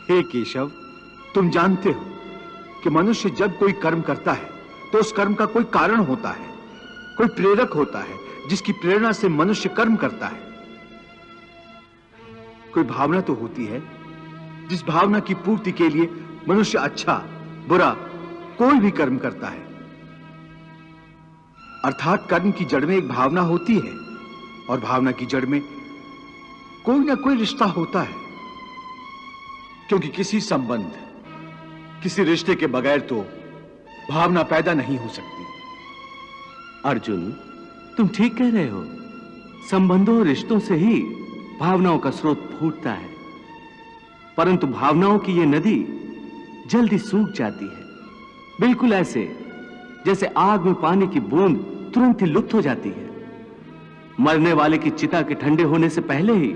हे केशव, तुम जानते हो कि मनुष्य जब कोई कर्म करता है तो उस कर्म का कोई कारण होता है, कोई प्रेरक होता है जिसकी प्रेरणा से मनुष्य कर्म करता है। कोई भावना तो होती है जिस भावना की पूर्ति के लिए मनुष्य अच्छा बुरा कोई भी कर्म करता है। अर्थात कर्म की जड़ में एक भावना होती है और भावना की जड़ में कोई ना कोई रिश्ता होता है, क्योंकि किसी संबंध, किसी रिश्ते के बगैर तो भावना पैदा नहीं हो सकती। अर्जुन, तुम ठीक कह रहे हो। संबंधों और रिश्तों से ही भावनाओं का स्रोत फूटता है, परंतु भावनाओं की यह नदी जल्दी सूख जाती है, बिल्कुल ऐसे जैसे आग में पानी की बूंद तुरंत ही लुप्त हो जाती है। मरने वाले की चिता के ठंडे होने से पहले ही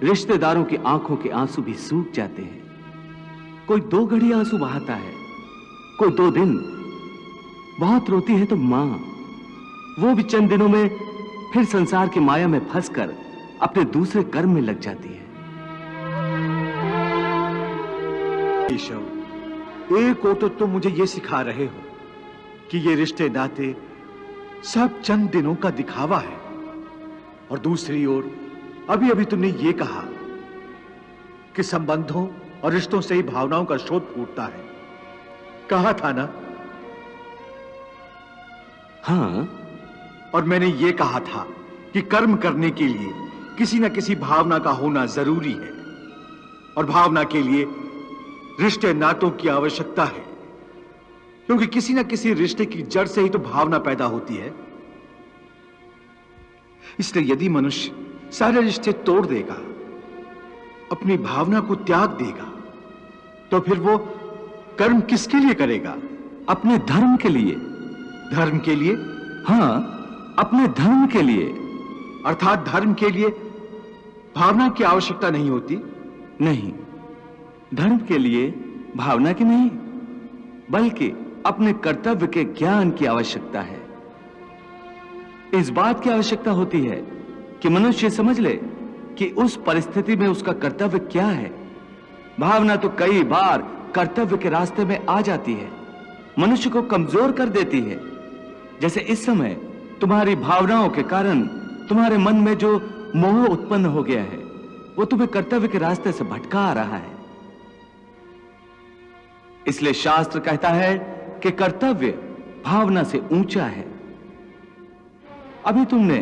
रिश्तेदारों की आंखों के आंसू भी सूख जाते हैं। कोई 2 घड़ी आंसू बहाता है, कोई 2 दिन। बहुत रोती है तो मां, वो भी चंद दिनों में फिर संसार की माया में फंसकर अपने दूसरे कर्म में लग जाती है। केशव, एक ओर तो तुम मुझे यह सिखा रहे हो कि ये रिश्ते नाते सब चंद दिनों का दिखावा है, और दूसरी ओर अभी अभी तुमने ये कहा कि संबंधों और रिश्तों से ही भावनाओं का स्रोत फूटता है। कहा था ना? हां, और मैंने ये कहा था कि कर्म करने के लिए किसी न किसी भावना का होना जरूरी है, और भावना के लिए रिश्ते नातों की आवश्यकता है, क्योंकि किसी न किसी रिश्ते की जड़ से ही तो भावना पैदा होती है। इसलिए यदि मनुष्य सारे रिश्ते तोड़ देगा, अपनी भावना को त्याग देगा, तो फिर वो कर्म किसके लिए करेगा? अपने धर्म के लिए। धर्म के लिए? हां, अपने धर्म के लिए। अर्थात धर्म के लिए भावना की आवश्यकता नहीं होती? नहीं, धर्म के लिए भावना की नहीं, बल्कि अपने कर्तव्य के ज्ञान की आवश्यकता है। इस बात की आवश्यकता होती है कि मनुष्य समझ ले कि उस परिस्थिति में उसका कर्तव्य क्या है। भावना तो कई बार कर्तव्य के रास्ते में आ जाती है, मनुष्य को कमजोर कर देती है। जैसे इस समय तुम्हारी भावनाओं के कारण तुम्हारे मन में जो मोह उत्पन्न हो गया है, वो तुम्हें कर्तव्य के रास्ते से भटका आ रहा है। इसलिए शास्त्र कहता है कि कर्तव्य भावना से ऊंचा है। अभी तुमने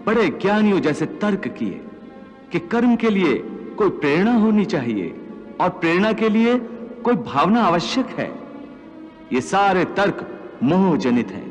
बड़े ज्ञानियों जैसे तर्क किए कि कर्म के लिए कोई प्रेरणा होनी चाहिए और प्रेरणा के लिए कोई भावना आवश्यक है। ये सारे तर्क मोहजनित हैं।